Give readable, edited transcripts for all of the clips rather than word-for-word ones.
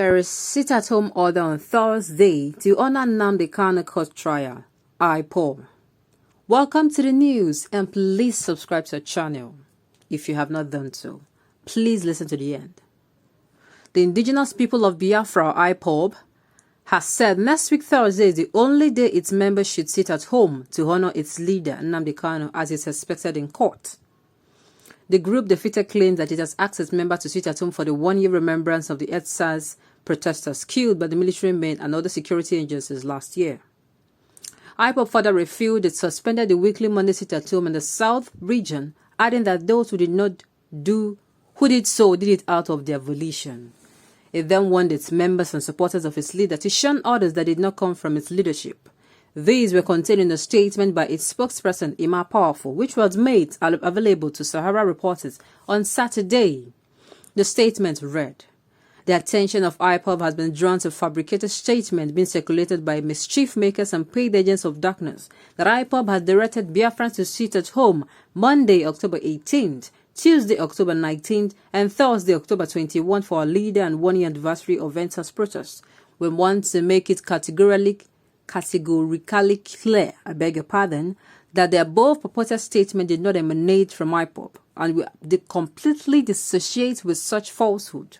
There is sit-at-home order on Thursday to honor Nnamdi Kanu court trial. Ipob. Welcome to the news, and please subscribe to our channel if you have not done so. Please listen to the end. The indigenous people of Biafra, Ipob, has said next week Thursday is the only day its members should sit at home to honor its leader Nnamdi Kanu as is expected in court. The group defeated claims that it has asked its members to sit at home for the one-year remembrance of the EdSARS protesters killed by the military men and other security agencies last year. Ipob further revealed it suspended the weekly Monday sit-at-home in the South region, adding that those who did so did it out of their volition. It then warned its members and supporters of its leader to shun orders that did not come from its leadership. These were contained in a statement by its spokesperson, Ipob, which was made available to Sahara reporters on Saturday. The statement read, "The attention of Ipob has been drawn to fabricated statements being circulated by mischief makers and paid agents of darkness that Ipob has directed Biafrans to sit at home Monday, October 18th, Tuesday, October 19th, and Thursday, October 21 for our leader and one-year anniversary of EdSARS protests. We want to make it categorically clear, that the above purported statement did not emanate from Ipob, and we completely dissociate with such falsehood.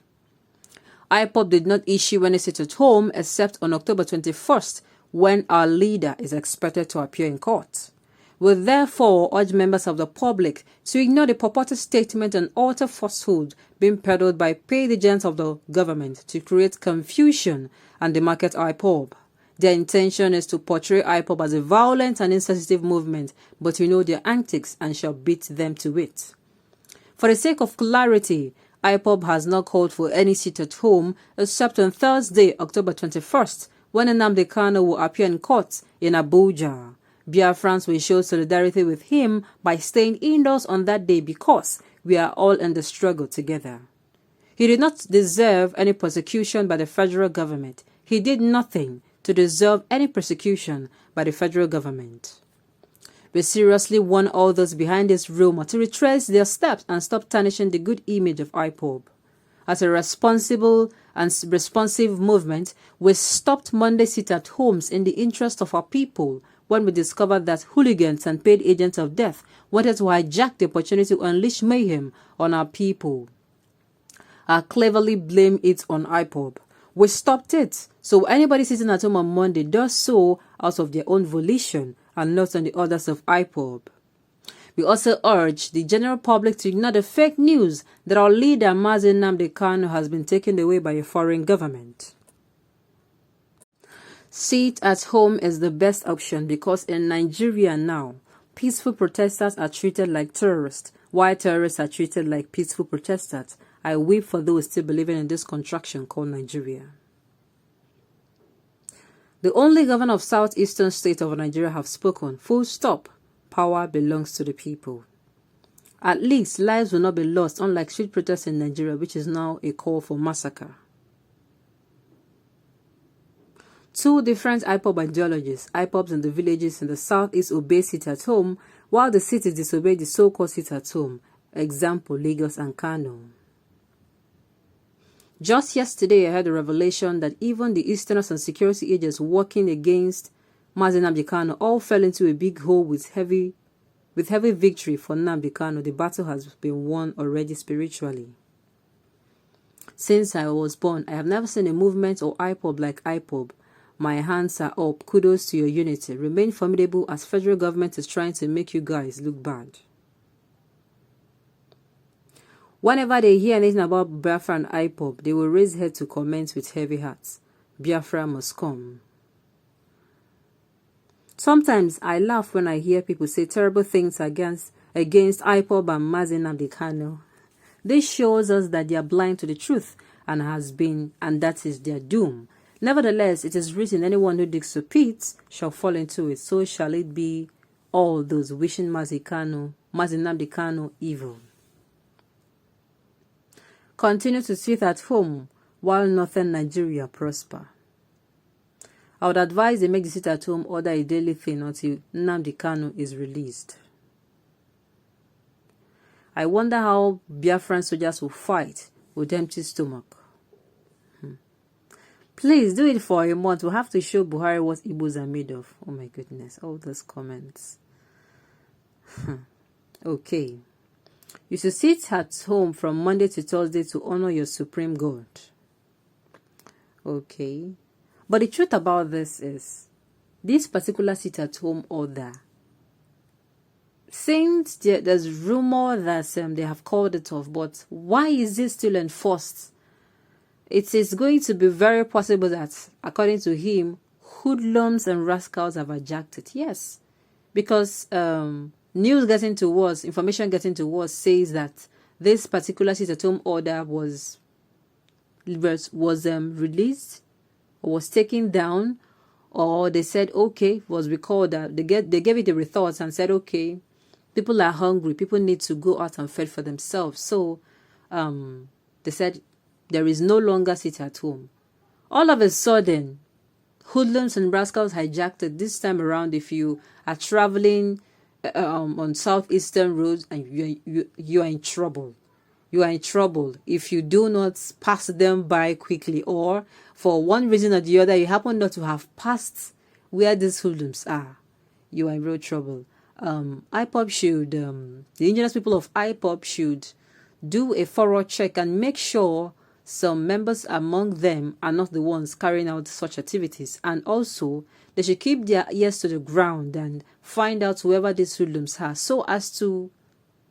Ipob did not issue any sit-at-home except on October 21st, when our leader is expected to appear in court. We therefore urge members of the public to ignore the purported statement and utter falsehood being peddled by paid agents of the government to create confusion and demarket Ipob. Their intention is to portray Ipob as a violent and insensitive movement, but we know their antics and shall beat them to it. For the sake of clarity, Ipob has not called for any sit-at-home except on Thursday, October 21st, when Nnamdi Kanu will appear in court in Abuja. Biafrans will show solidarity with him by staying indoors on that day because we are all in the struggle together. He did not deserve any persecution by the federal government. He did nothing to deserve any persecution by the federal government. We seriously warn all those behind this rumor to retrace their steps and stop tarnishing the good image of Ipob. As a responsible and responsive movement, we stopped Monday sit-at-homes in the interest of our people when we discovered that hooligans and paid agents of death wanted to hijack the opportunity to unleash mayhem on our people. I cleverly blame it on Ipob. We stopped it, so anybody sitting at home on Monday does so out of their own volition and not on the orders of Ipob. We also urge the general public to ignore the fake news that our leader Nnamdi Kanu has been taken away by a foreign government. Sit at home is the best option because in Nigeria now, peaceful protesters are treated like terrorists, while terrorists are treated like peaceful protesters. I weep for those still believing in this contraction called Nigeria. The only governor of southeastern state of Nigeria have spoken. Full stop. Power belongs to the people. At least lives will not be lost, unlike street protests in Nigeria, which is now a call for massacre. Two different Ipob ideologies. Ipobs in the villages in the southeast obey sit-at-home, while the cities disobey the so-called sit-at-home. Example, Lagos and Kano. Just yesterday, I heard a revelation that even the Easterners and security agents working against Nnamdi Kanu all fell into a big hole with heavy victory for Nnamdi Kanu. The battle has been won already spiritually. Since I was born, I have never seen a movement or Ipob like Ipob. My hands are up. Kudos to your unity. Remain formidable as federal government is trying to make you guys look bad. Whenever they hear anything about Biafra and Ipob, they will raise head to comment with heavy hearts. Biafra must come. Sometimes I laugh when I hear people say terrible things against Ipob and Nnamdi Kanu. This shows us that they are blind to the truth and that is their doom. Nevertheless, it is written, anyone who digs a pit shall fall into it. So shall it be all those wishing Nnamdi Kanu evil. Continue to sit at home while northern Nigeria prosper. I would advise they make the sit-at-home order a daily thing until Nnamdi Kanu is released. I wonder how Biafran soldiers will fight with empty stomach. Please do it for a month. We'll have to show Buhari what Igbos are made of. Oh my goodness, all those comments. Okay. You should sit at home from Monday to Thursday to honor your supreme God. Okay. But the truth about this is, this particular sit at home order, since there's rumor that they have called it off, but why is it still enforced? It is going to be very possible that, according to him, hoodlums and rascals have hijacked it. Yes, because news getting to us, information getting to us says that this particular sit-at-home order was released or was taken down, or they said okay, was recalled that they gave it a rethought and said okay, people are hungry, people need to go out and fend for themselves. So they said there is no longer sit at home. All of a sudden, hoodlums and rascals hijacked it. This time around, if you are traveling on southeastern roads, and you are in trouble. You are in trouble if you do not pass them by quickly, or for one reason or the other, you happen not to have passed where these hoodlums are. You are in real trouble. Ipob should, the indigenous people of Ipob should do a thorough check and make sure some members among them are not the ones carrying out such activities. And also, they should keep their ears to the ground and find out whoever these hoodlums are, so as to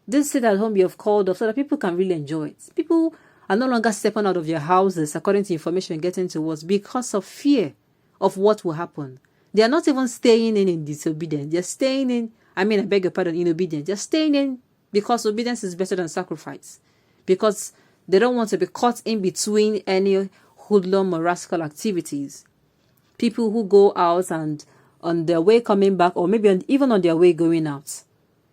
this sit at home you have called off, so that people can really enjoy it. People are no longer stepping out of their houses, according to information getting to us, because of fear of what will happen. They are not even staying in disobedience. They're staying in, I beg your pardon, in obedience. They're staying in because obedience is better than sacrifice. Because they don't want to be caught in between any hoodlum or rascal activities. People who go out and on their way coming back, or maybe even on their way going out,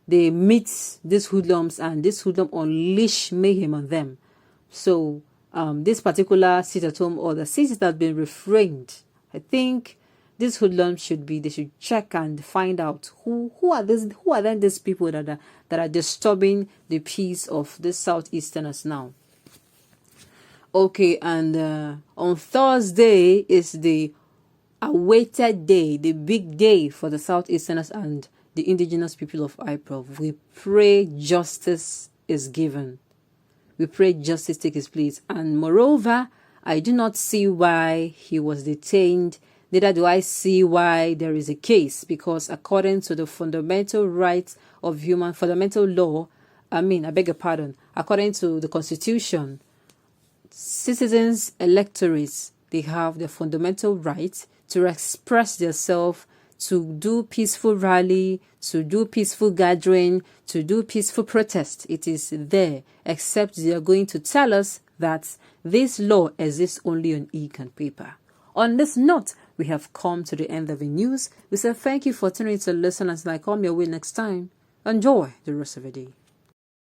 they meet these hoodlums, and this hoodlum unleash mayhem on them. So this particular sit-at-home order, since it has been refrained, I think these hoodlums they should check and find out who are then these people that are disturbing the peace of the Southeasterners now. Okay, and on Thursday is the awaited day, the big day for the Southeasterners and the indigenous people of Ipob. We pray justice is given. We pray justice take its place. And moreover, I do not see why he was detained. Neither do I see why there is a case, because according to the fundamental rights of fundamental law, I beg your pardon, according to the Constitution, citizens, electorates, they have the fundamental right to express themselves, to do peaceful rally, to do peaceful gathering, to do peaceful protest. It is there, except they are going to tell us that this law exists only on ink and paper. On this note, we have come to the end of the news. We say thank you for tuning in to listen, until I come your way next time. Enjoy the rest of the day.